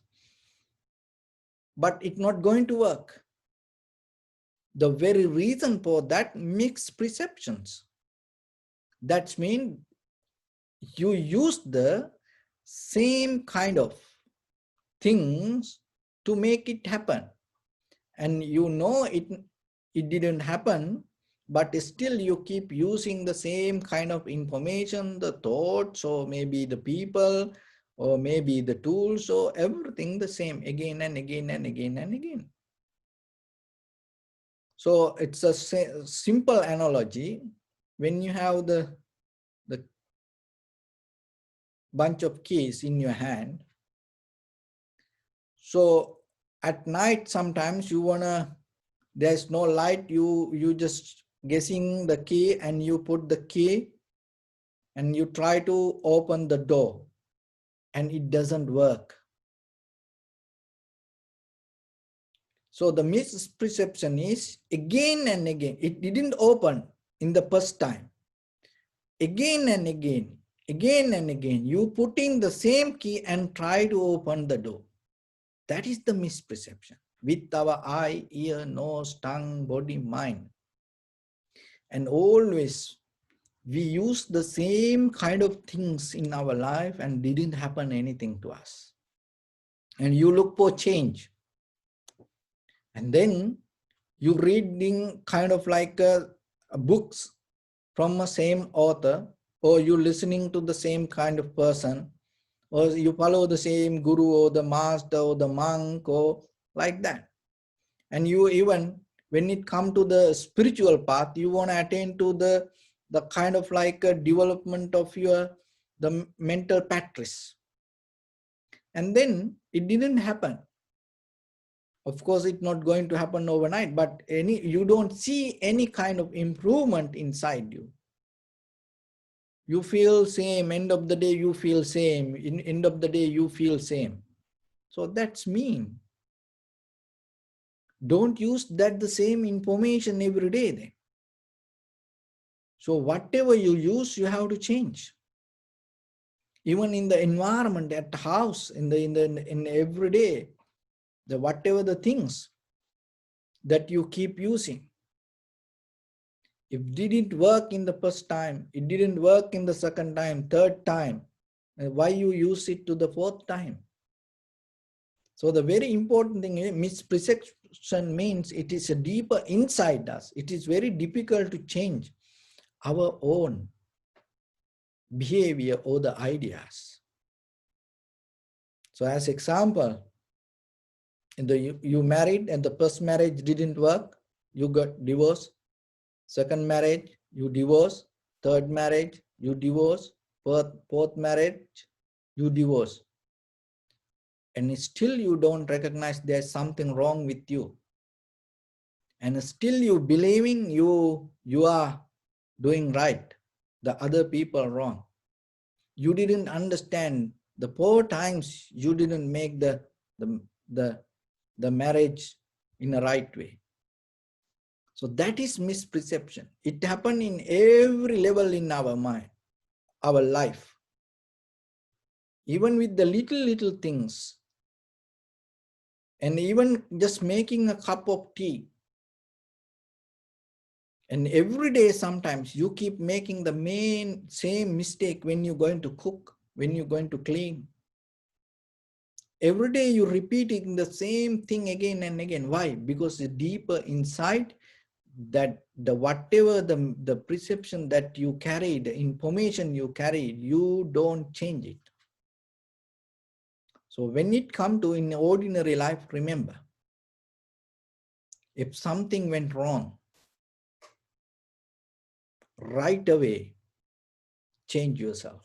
but it's not going to work. The very reason for that, mixed perceptions. That means you use the same kind of things to make it happen. And you know it didn't happen, but still you keep using the same kind of information, the thoughts, or maybe the people, or maybe the tools, or everything the same again and again and again and again. So it's a simple analogy. When you have the bunch of keys in your hand, so at night sometimes you wanna, there's no light, you just guessing the key, and you put the key and you try to open the door, and it doesn't work. So the misperception is, again and again, it didn't open in the first time. Again and again, you put in the same key and try to open the door. That is the misperception with our eye, ear, nose, tongue, body, mind. And always we use the same kind of things in our life and didn't happen anything to us. And you look for change. And then You reading kind of like books from the same author, or you listening to the same kind of person, or you follow the same guru or the master or the monk or like that. And you even, when it come to the spiritual path, you want to attain to the kind of like a development of your the mental practice. And then it didn't happen. Of course, it's not going to happen overnight, but you don't see any kind of improvement inside you. You feel same, end of the day you feel same, in end of the day you feel same. So that's mean. Don't use that the same information every day then. So whatever you use, you have to change. Even in the environment, at the house, in every day, the whatever the things that you keep using. If it didn't work in the first time, it didn't work in the second time, third time, why you use it to the fourth time? So the very important thing is misperception means it is a deeper inside us. It is very difficult to change our own behavior or the ideas. So as example, you married and the first marriage didn't work, you got divorced. Second marriage, you divorce. Third marriage, you divorce. Fourth marriage, you divorce. And still you don't recognize there's something wrong with you. And still you believing you are doing right, the other people wrong. You didn't understand the 4 times you didn't make the marriage in the right way. So that is misperception. It happened in every level in our mind, our life. Even with the little things. And even just making a cup of tea. And every day sometimes you keep making the same mistake when you're going to cook, when you're going to clean. Every day you're repeating the same thing again and again. Why? Because the deeper inside, that whatever the perception that you carry, the information you carry, you don't change it. So when it comes to in ordinary life, remember, if something went wrong, right away, change yourself.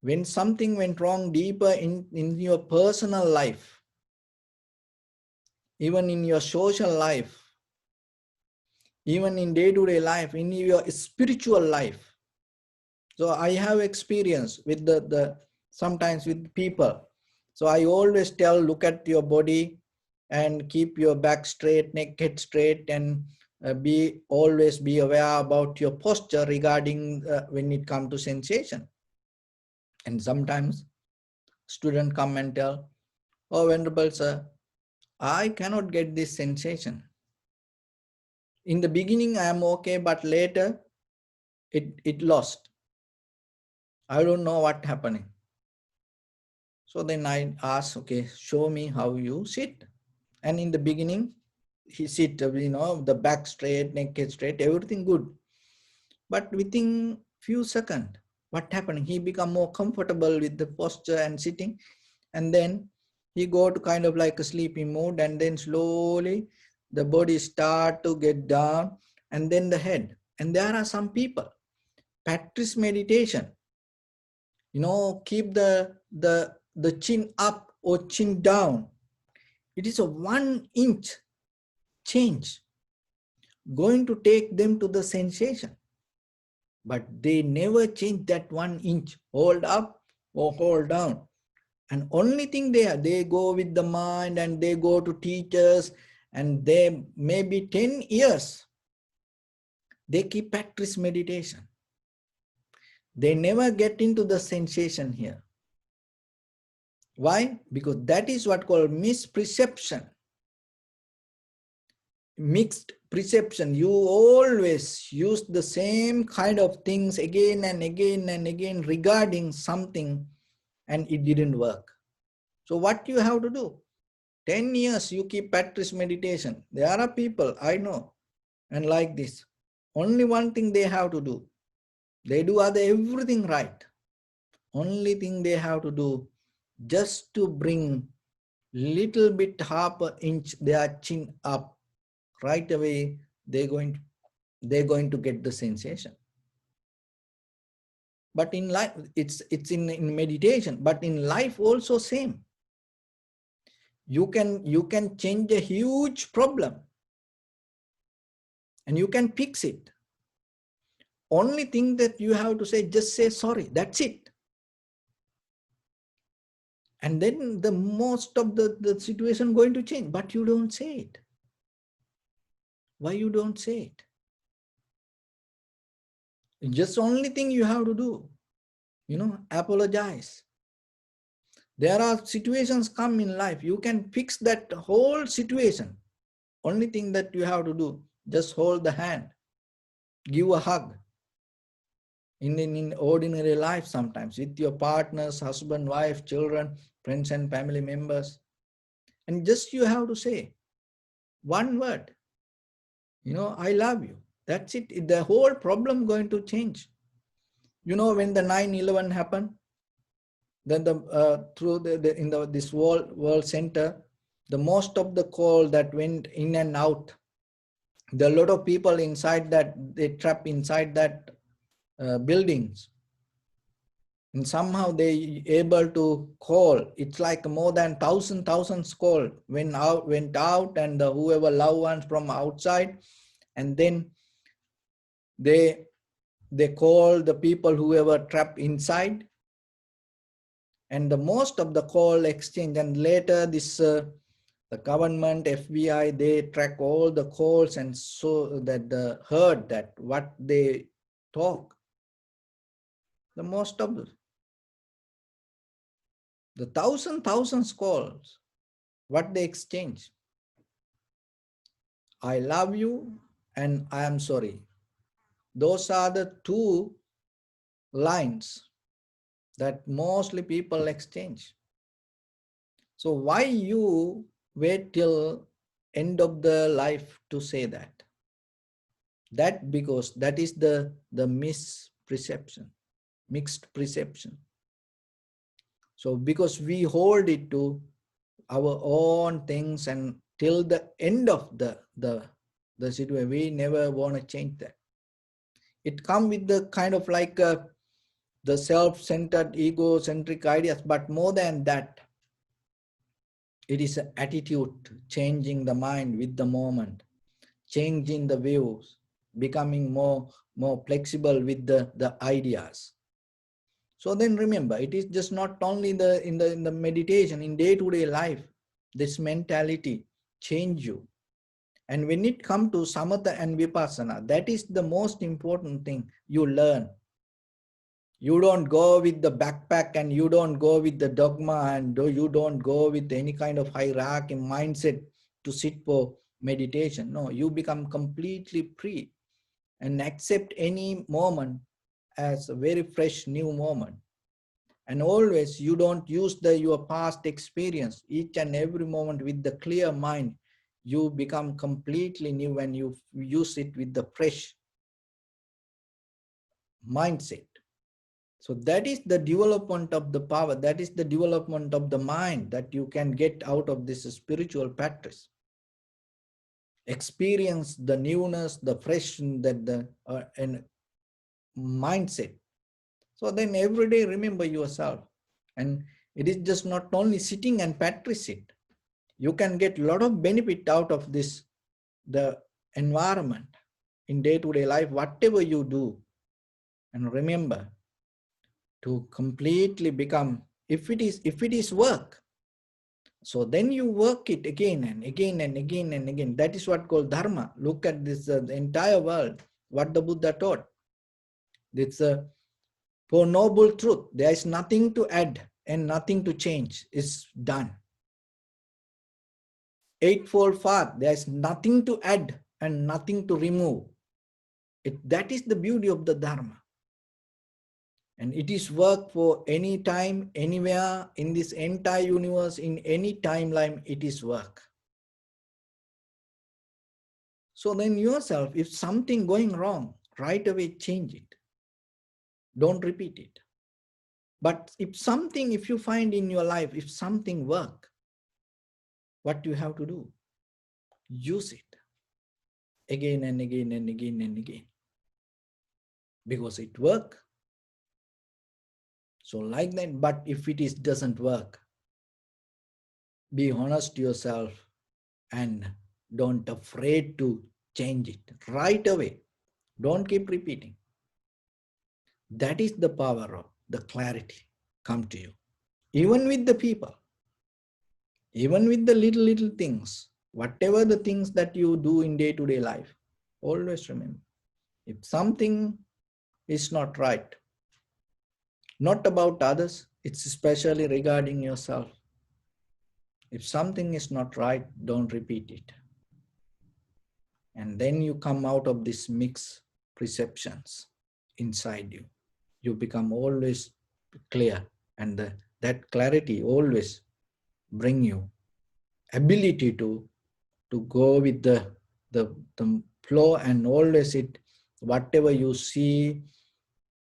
When something went wrong deeper in your personal life, even in your social life, even in day-to-day life, in your spiritual life. So I have experience with sometimes with people. So I always tell, look at your body and keep your back straight, neck head straight, and always be aware about your posture regarding when it comes to sensation. And sometimes students come and tell, oh, Venerable Sir, I cannot get this sensation. In the beginning, I am okay, but later it lost. I don't know what happening. So then I ask, okay, show me how you sit. And in the beginning, he sit, the back straight, neck straight, everything good. But within few seconds, what happened? He become more comfortable with the posture and sitting. And then he go to kind of like a sleepy mode, and then slowly the body start to get down, and then the head. And there are some people, practice meditation, keep the chin up or chin down. It is a 1 inch change going to take them to the sensation. But they never change that 1 inch, hold up or hold down. And only thing they go with the mind, and they go to teachers, and they maybe 10 years, they keep practice meditation. They never get into the sensation here. Why? Because that is what called misperception. Mixed perception. You always use the same kind of things again and again and again regarding something, and it didn't work. So what you have to do? 10 years you keep practice meditation. There are people I know and like this. Only one thing they have to do. They do everything right. Only thing they have to do, just to bring little bit half an inch their chin up, right away they're going to get the sensation. But in life, it's in meditation, but in life also same. You can change a huge problem and you can fix it. Only thing that you have to say, just say sorry, that's it. And then the most of the situation going to change, but you don't say it. Why you don't say it? Just only thing you have to do, apologize. There are situations come in life, you can fix that whole situation. Only thing that you have to do, just hold the hand, give a hug. In ordinary life, sometimes with your partners, husband, wife, children, friends and family members, and just you have to say one word, I love you. That's it. The whole problem going to change. When the 9/11 happened, then through this world center, the most of the call that went in and out, there are a lot of people inside that, they trap inside that buildings, and somehow they able to call. It's like more than thousands call went out, and whoever loved ones from outside, and then they call the people whoever trapped inside, and the most of the call exchange, and later this the government, FBI, they track all the calls, and so that heard that what they talk. The most of the thousands calls, what they exchange. I love you and I am sorry. Those are the two lines that mostly people exchange. So why you wait till end of the life to say that? That because that is the misperception, mixed perception. So because we hold it to our own things, and till the end of the situation, we never want to change that. It comes with the kind of like the self-centered, egocentric ideas, but more than that, it is an attitude, changing the mind with the moment, changing the views, becoming more flexible with the ideas. So then remember, it is just not only in the meditation, in day-to-day life, this mentality change you. And when it comes to samatha and vipassana, that is the most important thing you learn. You don't go with the backpack, and you don't go with the dogma, and you don't go with any kind of hierarchy mindset to sit for meditation. No, you become completely free and accept any moment as a very fresh new moment. And always you don't use your past experience. Each and every moment with the clear mind, you become completely new when you use it with the fresh mindset. So that is the development of the power. That is the development of the mind that you can get out of this spiritual practice. Experience the newness, the fresh, and mindset. So then every day remember yourself. And it is just not only sitting and practice it. You can get a lot of benefit out of this, the environment in day-to-day life, whatever you do. And remember to completely become, if it is work, so then you work it again and again and again and again. That is what called dharma. Look at this, the entire world, what the Buddha taught. It's a for noble truth. There is nothing to add and nothing to change. It's done. Eightfold path, there is nothing to add and nothing to remove. That is the beauty of the dharma. And it is work for any time, anywhere in this entire universe, in any timeline, it is work. So then yourself, if something going wrong, right away change it. Don't repeat it. But if you find in your life, if something work, what you have to do? Use it again and again and again and again. Because it work. So like that, but if doesn't work, be honest to yourself and don't afraid to change it right away. Don't keep repeating. That is the power of the clarity come to you. Even with the people, even with the little things, whatever the things that you do in day-to-day life, always remember, if something is not right, not about others, it's especially regarding yourself. If something is not right, don't repeat it. And then you come out of this mixed perceptions inside you. You become always clear, and that clarity always bring you ability to go with the flow, and always whatever you see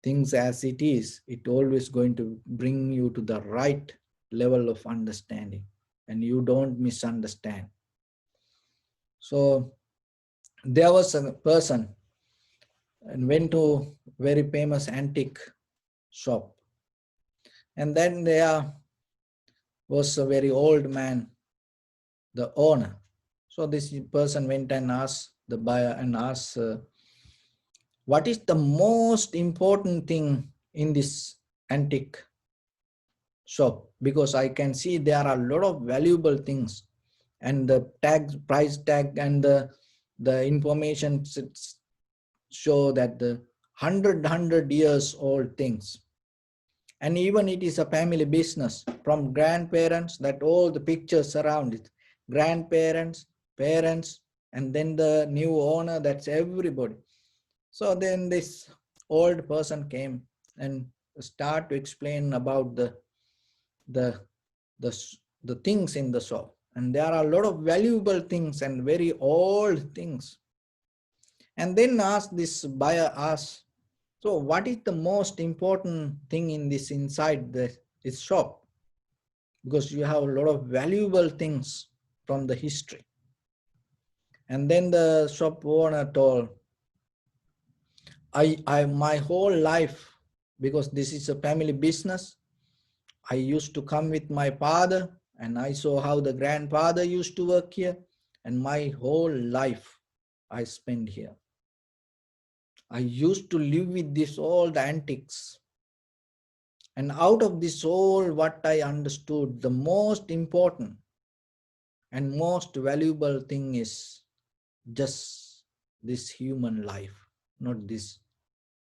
things as it is, it always going to bring you to the right level of understanding, and you don't misunderstand. So there was a person and went to very famous antique shop, and then there was a very old man, the owner. So this person went and asked the buyer and asked, what is the most important thing in this antique shop? Because I can see there are a lot of valuable things, and the price tag and the information show that the 100 years old things. And even it is a family business from grandparents, that all the pictures around it, grandparents, parents, and then the new owner, that's everybody. So then this old person came and start to explain about the, the things in the shop. And there are a lot of valuable things and very old things. And then this buyer asked, so what is the most important thing in this inside this shop? Because you have a lot of valuable things from the history. And then the shop owner told, my whole life, because this is a family business, I used to come with my father and I saw how the grandfather used to work here, and my whole life I spent here. I used to live with this all the antiques. And out of this all, what I understood, the most important and most valuable thing is just this human life, not this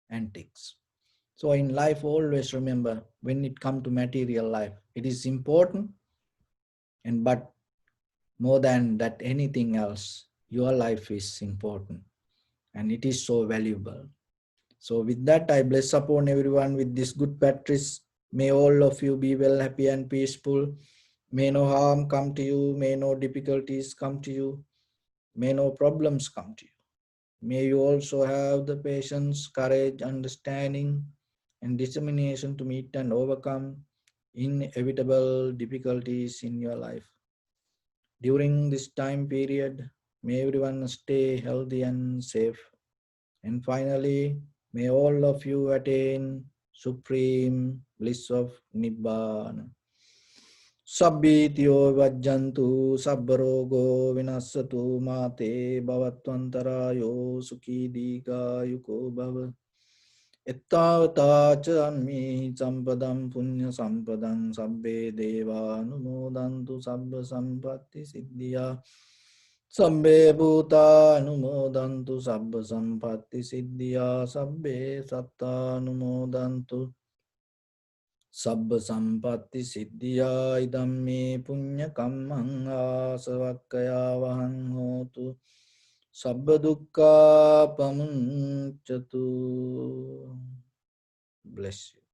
antiques. So in life, always remember, when it comes to material life, it is important, but more than that anything else, your life is important and it is so valuable. So with that, I bless upon everyone with this good practice. May all of you be well, happy and peaceful. May no harm come to you. May no difficulties come to you. May no problems come to you. May you also have the patience, courage, understanding, and determination to meet and overcome inevitable difficulties in your life. During this time period, may everyone stay healthy and safe. And finally, may all of you attain supreme bliss of Nibbana. Sabbityo vajjantu sabbarogo vinassatu mate bhavatvantarayo sukhi dīghāyuko bhava. Ettavata ca ammi sampadam punya sampadam sabbe deva anumodantu sabba sampatti siddhya. Sabbe bhuta anumodantu sabba sampatti siddhya. Sabbe satta anumodantu sabba sampatti siddhya. Idam me punya kammang asavakkaya vahang hotu. Sabba dukkha pamuncatu. Bless you.